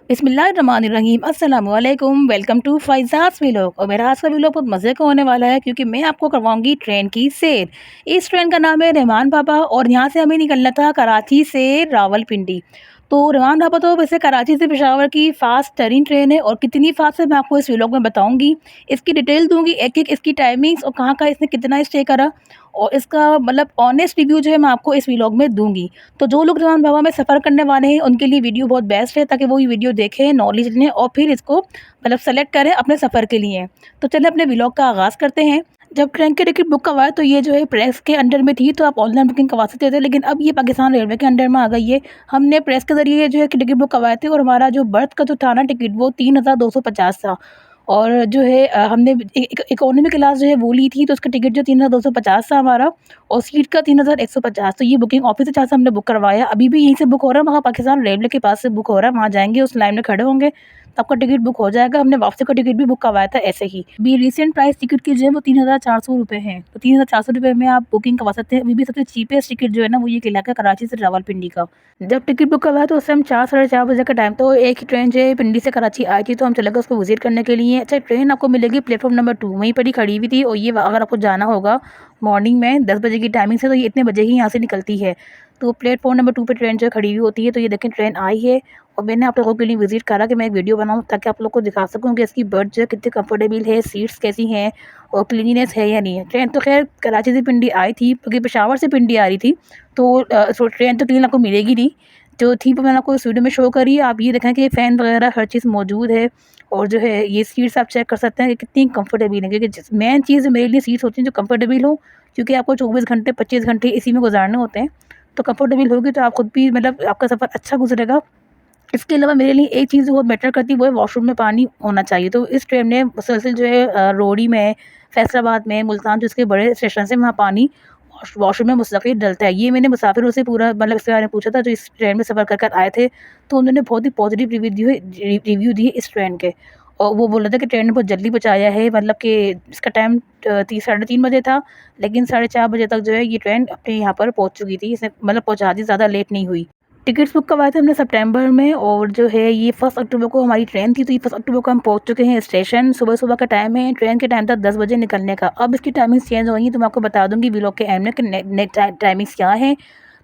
बिस्मिल्लाहिर्रहमानिर्रहीम अस्सलाम वालेकुम। Welcome to Faizaz vlog. और मेरा आज का व्लॉग बहुत मज़े का होने वाला है क्योंकि मैं आपको करवाऊंगी ट्रेन की सैर। इस ट्रेन का नाम है रहमान बाबा और यहाँ से हमें निकलना था कराची से रावलपिंडी। तो रहमान बाबा तो वैसे कराची से पेशावर की फ़ास्ट टरिंग ट्रेन है और कितनी फ़ास्ट है मैं आपको इस व्लॉग में बताऊंगी। इसकी डिटेल दूंगी, एक एक इसकी टाइमिंग्स और कहाँ का इसने कितना स्टे करा और इसका मतलब ऑनेस्ट रिव्यू जो है मैं आपको इस व्लॉग में दूंगी। तो जो लोग रहमान बाबा में सफ़र करने वाले हैं उनके लिए वीडियो बहुत बेस्ट है ताकि वो ये वीडियो देखें, नॉलेज लें और फिर इसको मतलब सेलेक्ट करें अपने सफ़र के लिए। तो चलिए अपने व्लॉग का आगाज़ करते हैं। जब ट्रेन की टिकट बुक करवाए तो ये जो है प्रेस के अंडर में थी, तो आप ऑनलाइन बुकिंग करवा सकते थे, लेकिन अब ये पाकिस्तान रेलवे के अंडर में आ गई है। हमने प्रेस के ज़रिए जो है कि टिकट बुक करवाए थे और हमारा जो बर्थ का जो था ना टिकट वो 3250 था। और जो है हमने इकोनॉमी क्लास जो है वो ली थी, तो उसका टिकट जो 3250 था हमारा और सीट का 3150। तो ये बुकिंग ऑफिस से जहाँ से हमने बुक करवाया अभी भी यहीं से बुक हो रहा है, वहाँ पाकिस्तान रेलवे के पास से बुक हो रहा है। वहाँ जाएंगे, उस लाइन में खड़े होंगे तो आपका टिकट बुक हो जाएगा। हमने वापसी का टिकट भी बुक करवाया था ऐसे ही। अभी रिसेंट प्राइस टिकट की जो है वो 3400 रुपये है, तो 3400 रुपये में आप बुकिंग करवा सकते हैं। अभी भी सबसे चीपेस्ट टिकट जो है ना वो ये किला का कराची से रावलपिंडी का। जब टिकट बुक करवाया तो उस टाइम 4 साढ़े 4 बजे का टाइम, तो एक ही ट्रेन जो है पिंडी से कराची आई थी, तो हम चले गए उसको विजिट करने के लिए। अच्छा, ट्रेन आपको मिलेगी प्लेटफॉर्म नंबर 2, वहीं पर ही खड़ी हुई थी। और ये अगर आपको जाना होगा मॉर्निंग में 10 बजे की टाइमिंग से, तो ये इतने बजे ही यहाँ से निकलती है। तो प्लेटफॉर्म नंबर 2 पे ट्रेन जो है खड़ी हुई होती है। तो ये देखें ट्रेन आई है और मैंने आप लोगों के लिए विजिट करा कि मैं एक वीडियो बनाऊँ ताकि आप लोग को दिखा सकूँ कि इसकी बर्थ जो है कितनी कंफर्टेबल है, सीट्स कैसी हैं और क्लीनिनेस है या नहीं है। ट्रेन तो खैर कराची से पिंडी आई थी क्योंकि पेशावर से पिंडी आ रही थी, तो ट्रेन तो क्लीन आपको मिलेगी नहीं। जो थी वो मैंने आपको इस वीडियो में शो करी है। आप ये देखें कि फ़ैन वगैरह हर चीज़ मौजूद है और जो है ये सीट्स आप चेक कर सकते हैं कि कितनी कंफर्टेबल है, क्योंकि मेन चीज़ मेरे लिए सीट्स होती हैं जो कंफर्टेबल हो, क्योंकि आपको 24 घंटे 25 घंटे इसी में गुजारने होते हैं। तो कंफर्टेबल होगी तो आप खुद भी मतलब आपका सफ़र अच्छा गुजरेगा। इसके अलावा मेरे लिए एक चीज़ बहुत मैटर करती है, वो है वॉशरूम में पानी होना चाहिए। तो इस ट्रेन ने मुसलसल जो है रोहड़ी में, फैसलाबाद में, मुल्तान जो इसके बड़े स्टेशन हैं वहाँ पानी वॉशरूम में मुस्तकिल डलता है। ये मैंने मुसाफिरों से पूरा मतलब इसके बारे में पूछा था जो इस ट्रेन में सफ़र कर आए थे, तो उन्होंने बहुत ही पॉजिटिव रिव्यू दिए इस ट्रेन के। और वो बोल रहे थे कि ट्रेन ने बहुत जल्दी पहुँचाया है, मतलब कि इसका टाइम 3 साढ़े 3 बजे था, लेकिन 4:30 बजे तक जो है ये ट्रेन अपने यहाँ पर पहुँच चुकी थी। इसने मतलब पहुँचा दी, ज़्यादा लेट नहीं हुई। टिकट्स बुक करवाए थे हमने सितंबर में और जो है ये 1 अक्टूबर को हमारी ट्रेन थी, तो ये 1 अक्टूबर को हम पहुंच चुके हैं स्टेशन। सुबह-सुबह का टाइम है, ट्रेन के टाइम था 10 बजे निकलने का। अब इसकी टाइमिंग्स चेंज हो गई हैं, तो मैं आपको बता दूँगी व्लॉग के एंड में कि नेक्स्ट टाइमिंग्स क्या हैं।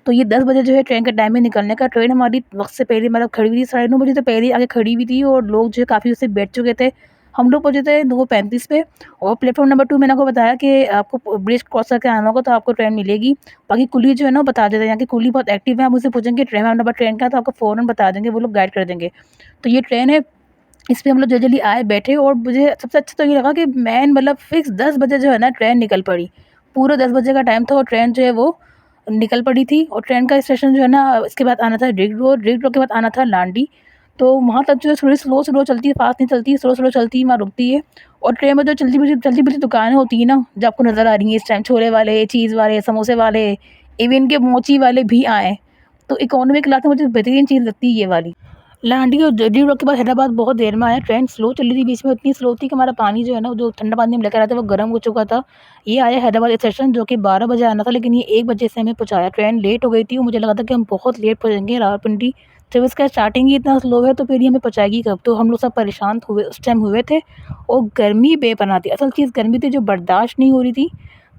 तो ये 10 बजे जो है ट्रेन का टाइम है निकलने का। ट्रेन हमारी वक़्त से पहले मतलब खड़ी हुई थी, 9:30 बजे तो पहले ही आके खड़ी हुई थी और लोग जो है काफ़ी उससे बैठ चुके थे। हम लोग पहुँचे थे 9:35 पे और प्लेटफ़ॉर्म नंबर 2 मैंने आपको बताया कि आपको ब्रिज क्रॉस करके आना होगा तो आपको ट्रेन मिलेगी। बाकी कुली जो है ना वो बता देते हैं, यहाँ की कुली बहुत एक्टिव है। आप उनसे पूछेंगे ट्रेन नंबर ट्रेन का, तो आपको फ़ौरन बता देंगे, वो लोग गाइड कर देंगे। तो ये ट्रेन है, इस पे हम लोग जल्दी-जल्दी आए, बैठे और मुझे सबसे अच्छा तो ये लगा कि मैन मतलब फ़िक्स 10 बजे जो है ना ट्रेन निकल पड़ी। पूरा 10 बजे का टाइम था और ट्रेन जो है वो निकल पड़ी थी। और ट्रेन का स्टेशन जो है ना इसके बाद आना था रिंग रोड के बाद आना था लांडी। तो वहाँ तक जो है थोड़ी स्लो चलती है, फ़ास्ट नहीं चलती है, स्लो चलती है, वहाँ रुकती है। और ट्रेन में जो चलती-फिरती दुकानें होती हैं ना, जो आपको नज़र आ रही हैं इस टाइम, छोले वाले, चीज़ वाले, समोसे वाले, इवन के मोची वाले भी आए। तो इकोनॉमी क्लास में मुझे बेहतरीन चीज़ लगती है ये वाली। लांडी और जडी रोड के बाद हैदराबाद बहुत देर में आया। ट्रेन स्लो चली थी, बीच में इतनी स्लो थी कि हमारा पानी जो है ना, जो ठंडा पानी हम लेकर आए थे वो गर्म हो चुका था। ये आया हैदराबाद स्टेशन जो कि 12 बजे आना था, लेकिन ये 1 बजे से हमें पहुँचाया। ट्रेन लेट हो गई थी और मुझे लगा था कि हम बहुत लेट पहुँचेंगे रावलपिंडी। जब इसका स्टार्टिंग ही इतना स्लो है तो फिर ये हमें पहुँचाएगी कब? तो हम लोग सब परेशान हुए उस टाइम हुए थे। और गर्मी बेपनाह थी, असल चीज़ गर्मी थी जो बर्दाश्त नहीं हो रही थी।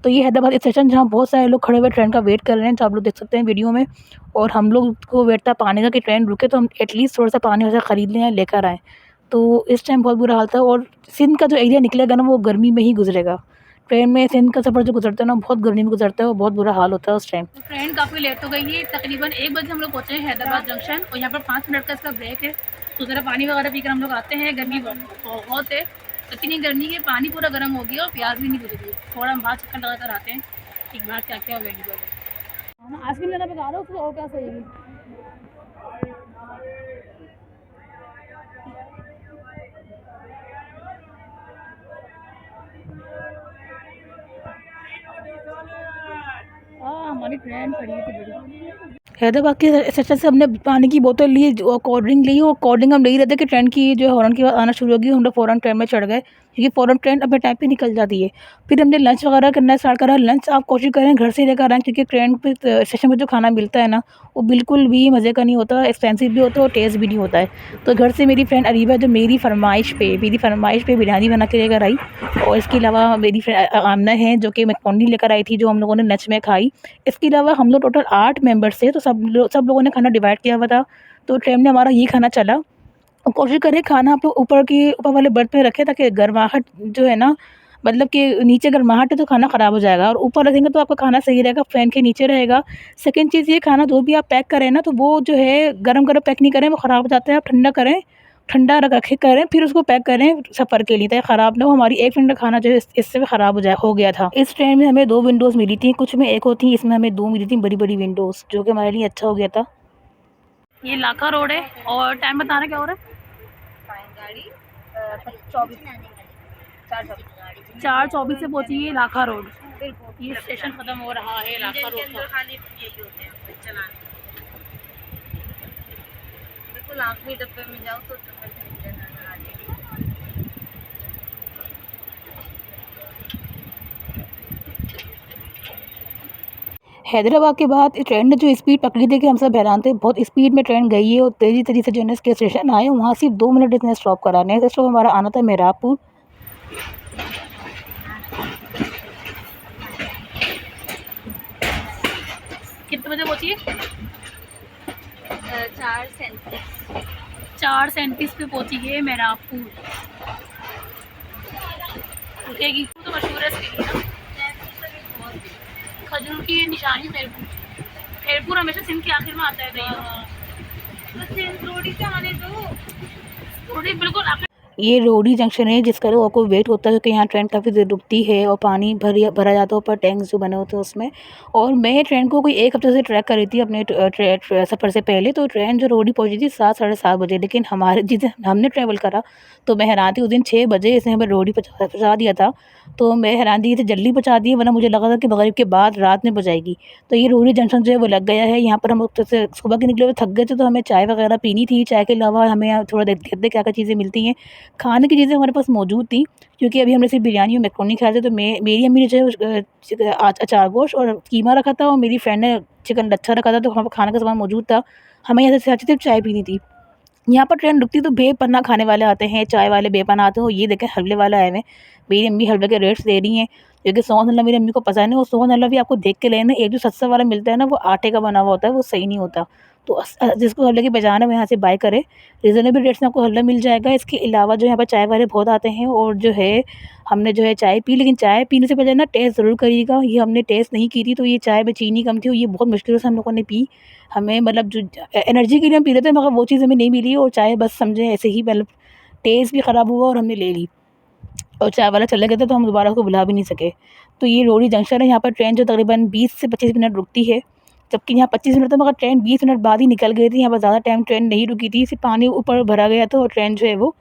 तो ये हैदराबाद स्टेशन जहाँ बहुत सारे लोग खड़े हुए ट्रेन का वेट कर रहे हैं, जो आप लोग देख सकते हैं वीडियो में। और हम लोग को वेट था पानी का कि ट्रेन रुके तो हम एटलीस्ट थोड़ा-सा पानी वैसा ख़रीद लें, लेकर आएँ। तो इस टाइम बहुत बुरा हाल था और सिंध का जो एरिया निकलेगा ना वो गर्मी में ही गुज़रेगा। ट्रेन में सिंध का सफ़र जो गुज़रता है ना बहुत गर्मी में गुज़रता है और बहुत बुरा हाल होता है उस टाइम। तो ट्रेन काफ़ी लेट हो गई है, तकरीबन 1 बजे हम लोग पहुँचे हैं हैदराबाद जंक्शन और यहाँ पर 5 मिनट का इसका ब्रेक है। तो ज़रा पानी वगैरह पीकर हम लोग आते हैं, गर्मी बहुत है। इतनी गर्मी के पानी पूरा गर्म हो गया और प्यास भी नहीं बुझी। थोड़ा हम बाहर चक्कर लगा कर आते हैं कि बाहर क्या-क्या अवेलेबल है। आइसक्रीम लेना बेकार है, उसको और क्या सही है। हमारी ट्रेन खड़ी थी बड़ी। हैदराबाद के स्टेशन से हमने पानी की बोतल ली और कोल्ड ड्रिंक ली और कोल्ड ड्रिंक हम ले ही रहे थे कि ट्रेन की जो हॉर्न की आवाज़ आना शुरू होगी। हम लोग फ़ौरन ट्रेन में चढ़ गए। क्योंकि फ़ौरन ट्रेन अपने टाइम पे निकल जाती है। फिर हमने लंच वगैरह करना स्टार्ट करा। लंच आप कोशिश करें घर से लेकर आएँ, क्योंकि ट्रेन पे स्टेशन पे जो खाना मिलता है ना, वो बिल्कुल भी मज़े का नहीं होता, एक्सपेंसिव भी होता है और टेस्ट भी नहीं होता है। तो घर से मेरी फ्रेंड अरीबा जो मेरी फ़रमाइश पे बिरयानी बना के लेकर आई, और इसके अलावा मेरी आमना है जो कि मैकरोनी लेकर आई थी, जो हम लोगों ने लंच में खाई। इसके अलावा हम लोग टोटल 8 मेंबर्स थे, तो सब लोगों ने खाना डिवाइड किया हुआ था। तो ट्रेन में हमारा ये खाना चला। और कोशिश करें खाना आप लोग ऊपर वाले बर्थ पे रखें, ताकि गर्माहट जो है ना, मतलब कि नीचे गर्माहट है तो खाना ख़राब हो जाएगा, और ऊपर रखेंगे तो आपका खाना सही रहेगा, फ़ैन के नीचे रहेगा। सेकंड चीज़ ये, खाना जो भी आप पैक करें ना, तो वो जो है गरम-गरम पैक नहीं करें, वो ख़राब हो जाता है। आप ठंडा करें, ठंडा रखे करें, फिर उसको पैक करें सफ़र के लिए, ताकि ख़राब ना हो। हमारी 1 मिनट का खाना जो है इससे भी ख़राब हो गया था। इस ट्रेन में हमें 2 विंडोज़ मिली थी, कुछ में 1 होती, इसमें हमें 2 मिली थी बड़ी-बड़ी विंडोज़, जो कि हमारे लिए अच्छा हो गया था। ये लाखा रोड है, और टाइम बताना क्या हो रहा है? गाड़ी 24 4:24 से पहुंची है लाखा रोड। ये स्टेशन खत्म हो रहा है लाखा रोड का। बिल्कुल आखिरी डब्बे में जाओ तो हैदराबाद के बाद ट्रेन ने जो स्पीड पकड़ी थी कि हम सब हैरान थे। बहुत स्पीड में ट्रेन गई है, और तेज़ी से जो है ना इसके स्टेशन आए, वहाँ सिर्फ 2 मिनट इसने स्टॉप करा। नेक्स्ट स्टॉप हमारा आना था मेहराबपुर। कितने बजे पहुँची है? 4:37 पे पहुँची है मेहराबपुर। रुकेगी तो मशहूर है इसके लिए ना, खजूर की ये निशानी खैरपुर। खैरपुर हमेशा सिंध के आखिर में आता है। रोडी से आने दो, रोडी बिल्कुल आखिर। ये रोडी जंक्शन है, जिसका लोगों को वेट होता है, क्योंकि यहाँ ट्रेन काफ़ी देर रुकती है और पानी भरा जाता है ऊपर, टैंक्स जो बने होते हैं उसमें। और मैं ट्रेन को कोई 1 हफ्ते से ट्रैक कर रही थी अपने सफ़र से पहले। तो ट्रेन जो रोडी पहुँची थी 7 साढ़े 7 बजे, लेकिन हमारे जिस दिन हमने ट्रैवल करा, तो मैं हैरान थी। उस दिन 6 बजे इसने हमें रोडी पहुँचा दिया था। तो मैं हैरान थी, इसे जल्दी पहुँचा दिए, वरना मुझे लगा था कि मगरिब के बाद रात में पहुँचाएगी। तो ये रोडी जंक्शन जो है वो लग गया है। यहाँ पर हम लोग जैसे सुबह के निकले हुए थक गए थे, तो हमें चाय वगैरह पीनी थी। चाय के अलावा हमें यहाँ थोड़ा देखते थे क्या-क्या चीज़ें मिलती हैं। खाने की चीज़ें हमारे पास मौजूद थी, क्योंकि अभी हमने सिर्फ बिरयानी और मैकरोनी खाए थे। तो मेरी अम्मी ने जो है अचार गोश्त और कीमा रखा था, और मेरी फ्रेंड ने चिकन लच्छा रखा था। तो वहाँ पर खाने का सामान मौजूद था। हमें यहाँ से सिर्फ चाय पीनी थी। यहाँ पर ट्रेन रुकती तो बेपनाह खाने वाले आते हैं, चाय वाले बेपनाह आते हैं। और ये देखें हलवे वाला आए हुए हैं। मेरी अम्मी हलवे के रेट्स दे रही हैं, क्योंकि सोहन हलवा मेरी अम्मी को पसंद है। और सोहन हलवा भी आपको देख के लेना। एक जो सस्ता वाला मिलता है ना, वो आटे का बना हुआ होता है, वो सही नहीं होता। तो जिसको हलवे की पहचान है वो यहाँ से बाय करे। रीज़नेबल रेट्स में आपको हलवा मिल जाएगा। इसके अलावा जो यहाँ पर चाय वाले बहुत आते हैं, और जो है हमने जो है चाय पी, लेकिन चाय पीने से पहले ना टेस्ट ज़रूर करिएगा। ये हमने टेस्ट नहीं की थी, तो ये चाय में चीनी कम थी, और ये बहुत मुश्किल से हम लोगों ने पी। हमें मतलब जो एनर्जी के लिए हम पी रहे थे, मगर वो चीज़ हमें नहीं मिली, और चाय बस समझें ऐसे ही, मतलब टेस्ट भी ख़राब हुआ और हमने ले ली। और चाय वाला चले गए थे, तो हम दोबारा उसको बुला भी नहीं सके। तो ये रोडी जंक्शन है। यहाँ पर ट्रेन जो तकरीबन 20 से 25 मिनट रुकती है, जबकि यहाँ 25 मिनट था, मगर ट्रेन 20 मिनट बाद ही निकल गई थी। यहाँ पर ज़्यादा टाइम ट्रेन नहीं रुकी थी, सिर्फ पानी ऊपर भरा गया था, और ट्रेन जो है वो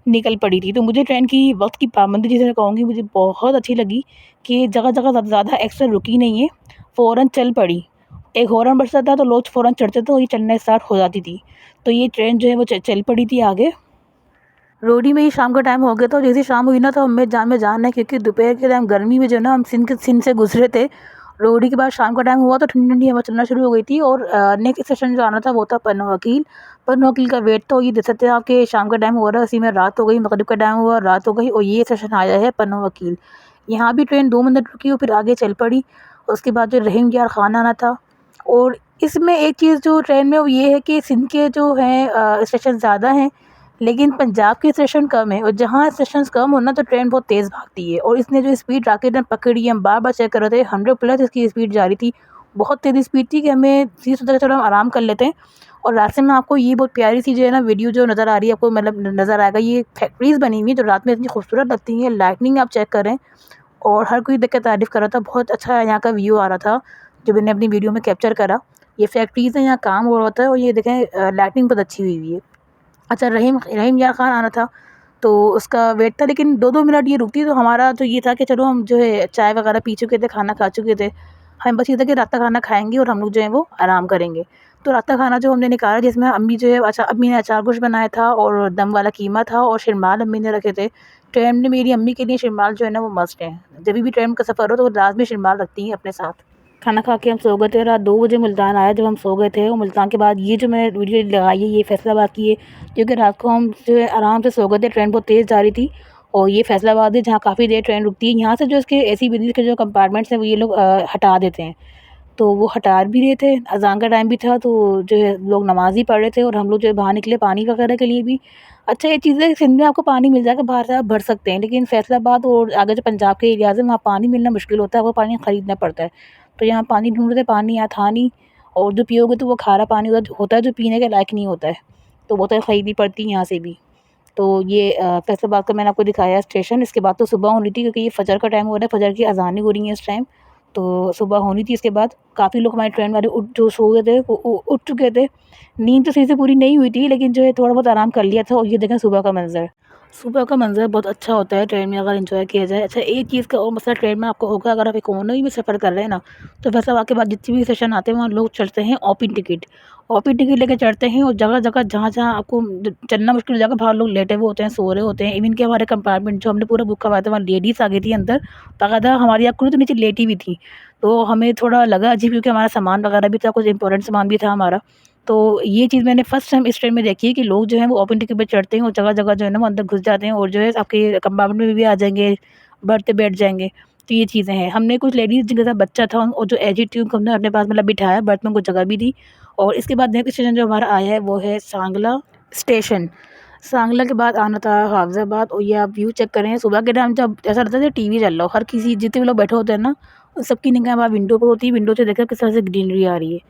निकल पड़ी थी। तो मुझे ट्रेन की वक्त की पाबंदी जिसे मैं कहूँगी, मुझे बहुत अच्छी लगी कि जगह-जगह ज़्यादा एक्स्ट्रा रुकी नहीं है, फ़ौरन चल पड़ी। एक हॉर्न बजता था तो लोग फ़ौरन चढ़ते थे, और ये चलना स्टार्ट हो जाती थी। तो ये ट्रेन जो है वो चल पड़ी थी आगे। रोडी में ही शाम का टाइम हो गया था, और जैसे शाम हुई ना, तो हमें जान है, क्योंकि दोपहर के टाइम गर्मी में जो है ना हम सिंध से गुजरे थे। रोडी के बाद शाम का टाइम हुआ, तो ठंडी-ठंडी हवा चलना शुरू हो गई थी। और नेक्स्ट स्टेशन जो आना था वो था पन्ना वकील। पन्ना वकील का वेट तो ये देख सकते हैं आप कि शाम का टाइम हो रहा है, उसी में रात हो गई, मगरिब का टाइम हुआ, रात हो गई, और ये स्टेशन आया है पन्ना वकील। यहाँ भी ट्रेन 2 मिनट रुकी और फिर आगे चल पड़ी। उसके बाद जो रहीम यार खान आना था। और इसमें एक चीज़ जो ट्रेन में वो ये है कि सिंध के जो हैं स्टेशन ज़्यादा हैं, लेकिन पंजाब के स्टेशन कम है। और जहाँ स्टेशंस कम हो ना, तो ट्रेन बहुत तेज़ भागती है। और इसने जो स्पीड रॉकेट ने पकड़ी है, हम बार-बार चेक कर रहे थे, 100 प्लस इसकी स्पीड जा रही थी। बहुत तेज़ स्पीड थी कि हमें ये सोचा कि चलो हम आराम कर लेते हैं। और रास्ते में आपको ये बहुत प्यारी सी जो है ना वीडियो जो नज़र आ रही है, आपको मतलब नज़र आएगा, ये फैक्ट्रीज़ बनी हुई हैं जो रात में इतनी खूबसूरत लगती हैं। लाइटनिंग आप चेक करें, और हर कोई देख के तारीफ़ कर रहा था। बहुत अच्छा यहाँ का व्यू आ रहा था, जो मैंने अपनी वीडियो में कैप्चर करा। ये फैक्ट्रीज़ हैं, यहाँ काम हो रहा होता है, और ये देखें लाइटनिंग बहुत अच्छी हुई है। अच्छा, रहीम रहीम यार खान आना था, तो उसका वेट था, लेकिन 2-2 मिनट ये रुकती। तो हमारा तो ये था कि चलो हम जो है चाय वगैरह पी चुके थे, खाना खा चुके थे। हमें बस ये था कि रात का खाना खाएँगे और हम लोग जो है वो आराम करेंगे। तो रात का खाना जो हमने निकाला, जिसमें अम्मी जो है अम्मी ने अचार गोश्त बनाया था और दम वाला कीमा था और शिरमाल अम्मी ने रखे थे। ट्रेन में मेरी अम्मी के लिए शिरमाल जो है ना वो मस्ट है। जब भी ट्रेन का सफ़र हो तो वो लाज़मी शिरमाल रखती हैं अपने साथ। खाना खा के हम सो गए थे। रात 2 बजे मुल्तान आया जब हम सो गए थे। और मुल्तान के बाद ये जो मैंने वीडियो लगाई है ये फैसलाबाद की है, क्योंकि रात को हम जो है आराम से सो गए थे। ट्रेन बहुत तेज़ जा रही थी और ये फैसलाबाद है जहाँ काफ़ी देर ट्रेन रुकती है। यहाँ से जो इसके एसी बिजली के जो कंपार्टमेंट्स हैं वो ये लोग हटा देते हैं। तो वो हटा भी रहे थे, अज़ान का टाइम भी था, तो जो है लोग नमाज़ ही पढ़ रहे थे और हम लोग जो है बाहर निकले पानी वगैरह के लिए भी। अच्छा, ये चीज़ है सिंध में आपको पानी मिल जाएगा, बाहर से आप भर सकते हैं, लेकिन फैसलाबाद और आगे जो पंजाब के एरियाज़ हैं वहाँ पानी मिलना मुश्किल होता है, वो पानी ख़रीदना पड़ता है। तो यहाँ पानी ढूँढ रहे थे, पानी यहाँ था नहीं, और जो पियोगे तो वो खारा पानी होता है जो पीने के लायक नहीं होता है, तो बोतल ख़रीदनी पड़ती है यहाँ से भी। तो ये फैसलाबाद का मैंने आपको दिखाया स्टेशन। इसके बाद तो सुबह होनी थी, क्योंकि ये फ़जर का टाइम हो रहा है, फ़जर की अज़ानें हो रही हैं इस टाइम, तो सुबह होनी थी। इसके बाद काफ़ी लोग हमारे ट्रेन वाले जो सो गए थे वो उठ चुके थे। नींद तो सही से पूरी नहीं हुई थी, लेकिन जो है थोड़ा बहुत आराम कर लिया था। और ये देखें सुबह का मंज़र, सुबह का मंज़र बहुत अच्छा होता है ट्रेन में अगर एंजॉय किया जाए। अच्छा, एक चीज़ का और मसला ट्रेन में आपको होगा, अगर आप इकोनॉमी में सफ़र कर रहे हैं ना, तो फैसलाबाद के बाद जितने भी स्टेशन आते हैं वहाँ लोग चढ़ते हैं ओपन टिकट। ओपन टिकट लेके चढ़ते हैं और जगह-जगह जहाँ-जहाँ आपको चलना मुश्किल हो जाएगा, बाहर लोग लेटे हुए होते हैं, सो रहे होते हैं। इवन कि हमारे कंपार्टमेंट जो हमने पूरा बुक करवाया था वहाँ लेडीज़ आ गई थी अंदर, बाकायदा हमारी आँख खुली तो नीचे लेटी हुई थी। तो हमें थोड़ा लगा अजीब, क्योंकि हमारा सामान वगैरह भी था, कुछ इम्पोर्टेंट सामान भी था हमारा। तो ये चीज़ मैंने फर्स्ट टाइम इस ट्रेन में देखी है कि लोग जो हैं वो ओपन टिकट पे चढ़ते हैं और जगह-जगह जो है ना वो अंदर घुस जाते हैं और जो है आपके कंपार्टमेंट में भी आ जाएँगे, बर्थ पे बैठ जाएँगे। तो ये चीज़ें हैं। हमने कुछ लेडीज़ जिनके साथ बच्चा था और जो एजिड थी उनको हमने अपने पास मतलब बिठाया, बर्थ में उनको जगह भी दी। और इसके बाद नेक्स्ट स्टेशन जो हमारा आया है वो है सांगला स्टेशन। सांगला के बाद आना था हाफ़िज़ाबाद। और ये आप व्यू चेक करें, सुबह के टाइम जब ऐसा लगता है जैसे टीवी चल रहा हो। हर किसी जितने भी लोग बैठे होते हैं ना, सबकी निगाह वहाँ विंडो पे होती है। विंडो से देखा किस तरह से ग्रीनरी आ रही है,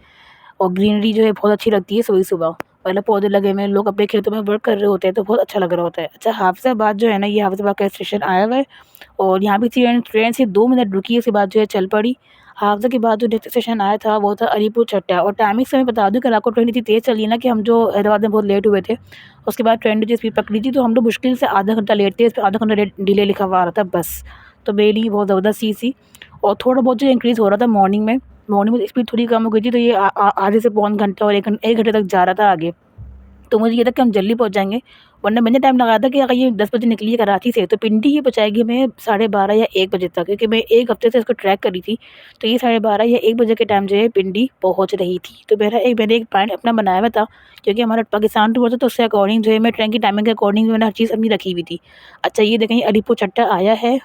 और ग्रीनरी जो है बहुत अच्छी लगती है सुबह-सुबह। पहले पौधे लगे हुए हैं, लोग अपने खेतों में वर्क कर रहे होते हैं, तो बहुत अच्छा लग रहा होता है। अच्छा, हाफ़िज़ाबाद जो है ना, ये हाफ़िज़ाबाद का स्टेशन आया हुआ है और यहाँ भी ट्रेन ट्रेन सिर्फ़ 2 मिनट रुकी, उसके बाद जो है चल पड़ी। हाफ़िज़ा के बाद जो नेक्स्ट स्टेशन आया था वो था अलीपुर चट्टा। और टाइमिंग से मैं बता दूँ कि रात को ट्रेन इतनी तेज़ चली ना कि हम जो हैदराबाद में बहुत लेट हुए थे। उसके बाद ट्रेन ने जो स्पीड पकड़ी थी तो हम लोग मुश्किल से आधा घंटा लेट थे, इस पे आधा घंटा डिले लिखा हुआ आ रहा था बस। तो मेरे लिए बहुत ज़बरदस्त चीज़ थी। और थोड़ा बहुत जो इंक्रीज़ हो रहा था मॉर्निंग में, मॉर्निंग में स्पीड थोड़ी कम हो गई थी, तो ये आधे से पौन घंटा और 1 घंटे तक जा रहा था आगे। तो मुझे ये था कि हम जल्दी पहुँच जाएँगे, वरना मैंने टाइम लगाया था कि अगर ये 10 बजे निकली है कराची से तो पिंडी ही पहुँचाएगी हमें 12:30 या 1 बजे तक, क्योंकि मैं 1 हफ़्ते से इसको ट्रैक कर रही थी। तो ये 12:30 या 1 बजे के टाइम जो है पिंडी पहुँच रही थी। तो मैंने एक पॉइंट अपना बनाया हुआ था, क्योंकि हमारा पाकिस्तान टूर था, तो उसके अकॉर्डिंग जो है मैं ट्रेन की टाइमिंग के अकॉर्डिंग मैंने हर चीज़ अपनी रखी हुई थी। अच्छा, ये देखें, ये अलीपुर चट्टा आया है।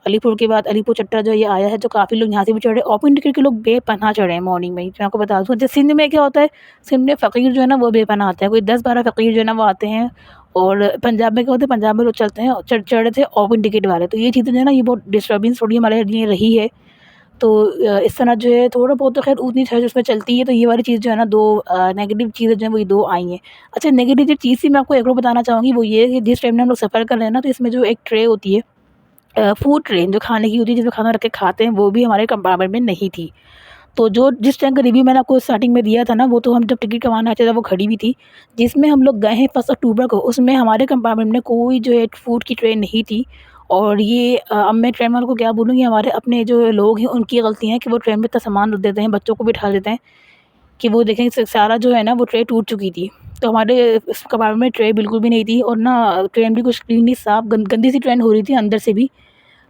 अलीपुर के बाद अलीपुर चट्टा जो ये आया है, जो काफ़ी लोग यहाँ से भी चढ़े, ओपन टिकट के लोग बेपनाह चढ़े हैं मॉर्निंग में ही। मैं आपको बता दूँ, जैसे सिंध में क्या होता है, सिंध में फ़कीर जो है ना वो बेपनाह आते हैं, कोई 10-12 फ़कीर जो है ना वो आते हैं। और पंजाब में क्या होता है, पंजाब में लोग चलते हैं, चढ़ रहे थे ओपन टिकट वाले। तो ये चीज़ें जो है ना ये बहुत डिस्टर्बेंस थोड़ी हमारे लिए रही है। तो इस तरह जो है थोड़ा बहुत तो खैर उतनी खैर उसमें चलती है। तो ये वाली चीज़ जो है ना 2 नेगेटिव चीज़ें जो हैं वो ये 2 आई हैं। अच्छा, नेगेटिव जो चीज़ थी मैं आपको एक और बताना चाहूँगी, वो ये है कि जिस टाइम में हम लोग सफ़र कर रहे हैं ना, तो इसमें जो एक ट्रे होती है, फूड ट्रेन जो खाने की होती है, जिसमें खाना रख के खाते हैं, वो भी हमारे कंपार्टमेंट में नहीं थी। तो जो जिस ट्रेन का रिव्यू मैंने आपको स्टार्टिंग में दिया था ना, वो तो हम जब टिकट करवाने आते थे वो खड़ी हुई थी। जिसमें हम लोग गए हैं 1 अक्टूबर को, उसमें हमारे कंपार्टमेंट में कोई जो है फूड की ट्रेन नहीं थी। और ये अब मैं ट्रेन वालों को क्या बोलूँगी, हमारे अपने जो लोग हैं उनकी गलती है कि वो ट्रेन में इतना सामान रख देते हैं, बच्चों को बिठा देते हैं कि वो देखें सारा जो है ना वो ट्रे टूट चुकी थी। तो हमारे इस कंपार्टमेंट में ट्रे बिल्कुल भी नहीं थी, और ना ट्रेन भी कुछ क्लीन नहीं, साफ़ गंदी सी ट्रेन हो रही थी अंदर से भी।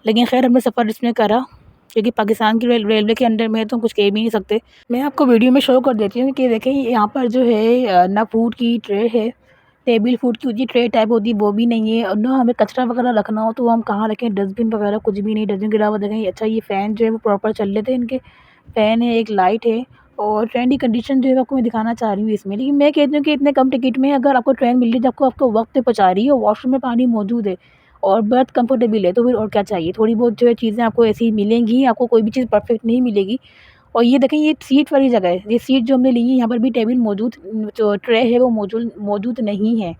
लेकिन ख़ैर हमने सफ़र इसमें करा, क्योंकि पाकिस्तान की रेलवे के अंडर में है तो हम कुछ कह भी नहीं सकते। मैं आपको वीडियो में शो कर देती हूँ कि देखें यहाँ पर जो है ना फूड की ट्रे है, टेबल फूड की होती है, ट्रे टाइप होती है वो भी नहीं है। और ना हमें कचरा वगैरह रखना हो तो हम कहाँ रखें, डस्टबिन वगैरह कुछ भी नहीं। डस्टबिन के अलावा देखें, अच्छा ये फ़ैन जो है वो प्रॉपर चल रहे थे इनके, फ़ैन है, एक लाइट है। और ट्रेन की कंडीशन जो है आपको मैं दिखाना चाह रही हूँ इसमें। लेकिन मैं कहती हूँ कि इतने कम टिकट में अगर आपको ट्रेन मिल रही है जो आपको आपको वक्त पे पहुँचा रही है, वॉशरूम में पानी मौजूद है और बर्थ कंफर्टेबल है, तो फिर और क्या चाहिए। थोड़ी बहुत जो है चीज़ें आपको ऐसी मिलेंगी, आपको कोई भी चीज़ परफेक्ट नहीं मिलेगी। और ये देखें, ये सीट वाली जगह है, ये सीट जो हमने ली है यहाँ पर भी टेबल मौजूद, जो ट्रे है वो मौजूद मौजूद नहीं है।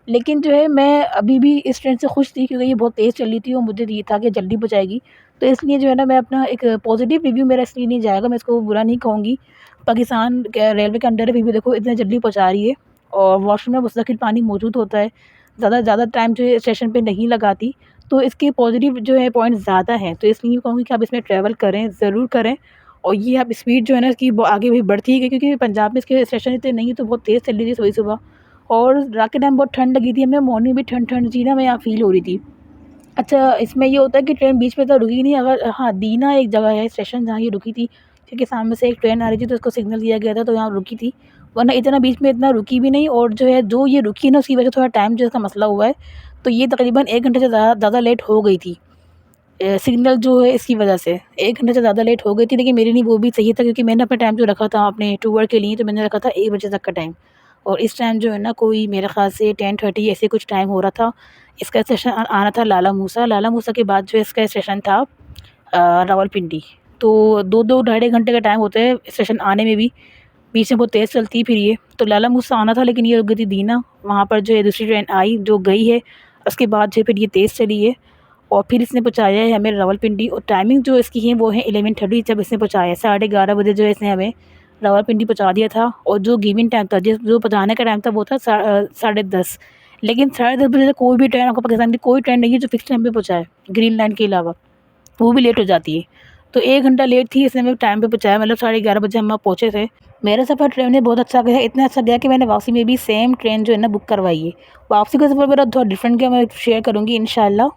लेकिन जो है मैं अभी भी इस ट्रेन से खुश थी, क्योंकि ये बहुत तेज़ चल रही थी और मुझे ये था कि जल्दी पहुँचाएगी। तो इसलिए जो है ना मैं अपना एक पॉज़िटिव रिव्यू मेरा इसलिए नहीं जाएगा, मैं इसको बुरा नहीं कहूँगी। पाकिस्तान के रेलवे के अंडर है, फिर भी देखो इतने जल्दी पहुँचा रही है और वॉशरूम में मुस्तकिल पानी मौजूद होता है। ज़्यादा टाइम जो है स्टेशन पे नहीं लगाती। तो इसके पॉज़िटिव जो है पॉइंट्स ज़्यादा हैं, तो इसलिए कहूँगी कि आप इसमें ट्रैवल करें, ज़रूर करें। और ये अब स्पीड जो है ना इसकी आगे भी बढ़ती ही गई, क्योंकि पंजाब में इसके स्टेशन इतने नहीं तो बहुत तेज़ चल रही थी सुबह-सुबह। और रात के टाइम बहुत ठंड लगी थी हमें, मॉर्निंग भी ठंड-ठंड सी ना हमें यहाँ फ़ील हो रही थी। अच्छा, इसमें ये होता है कि ट्रेन बीच में तो रुकी नहीं, अगर हाँ, दीना एक जगह है स्टेशन जहाँ ये रुकी थी, क्योंकि सामने से एक ट्रेन आ रही थी तो उसको सिग्नल दिया गया था तो यहाँ रुकी थी। वरना इतना बीच में इतना रुकी भी नहीं, और जो है जो ये रुकी ना उसकी वजह से थोड़ा टाइम जो इसका मसला हुआ है, तो ये तकरीबन 1 घंटे से ज़्यादा लेट हो गई थी। सिग्नल जो है इसकी वजह से 1 घंटे से ज़्यादा लेट हो गई थी, लेकिन मेरे लिए वो भी सही था, क्योंकि मैंने अपना टाइम जो रखा था अपने टूर के लिए, तो मैंने रखा था 1 बजे तक का टाइम। और इस टाइम जो है ना कोई मेरे ख़्याल से 10:30 ऐसे कुछ टाइम हो रहा था। इसका स्टेशन आना था लाला मूसा, लाला मूसा के बाद जो इसका स्टेशन था रावलपिंडी। तो 2-2 ढाई घंटे का टाइम होता है स्टेशन आने में भी, बीच में बहुत तेज़ चलती है फिर ये। तो लाला मूसा आना था, लेकिन ये रुक गई थी दीना, वहाँ पर जो है दूसरी ट्रेन आई जो गई है, उसके बाद जो है फिर ये तेज़ चली है और फिर इसने पहुँचाया है हमें रावलपिंडी। और टाइमिंग जो इसकी है वो है 11:30, जब इसने पहुँचाया है 11:30 बजे जो है इसने हमें रावलपिंडी पहुँचा दिया था। और जो गिवन टाइम था जो पहुँचाने का टाइम था वो था 10:30। लेकिन 10:30 बजे से कोई भी ट्रेन आपको पाकिस्तान की कोई ट्रेन नहीं है जो फिक्स टाइम पे पहुँचाए, ग्रीन लाइन के अलावा, वो भी लेट हो जाती है। तो 1 घंटा लेट थी, इसने हमें टाइम पे पहुँचाया, मतलब 11:30 बजे हम वहाँ पहुँचे थे। मेरा सफ़र ट्रेन में बहुत अच्छा गया, इतना अच्छा गया कि मैंने वापसी में भी सेम ट्रेन जो है ना बुक करवाई है। वापसी का सफ़र मेरा थोड़ा डिफरेंट गया, मैं शेयर करूँगी इंशाल्लाह।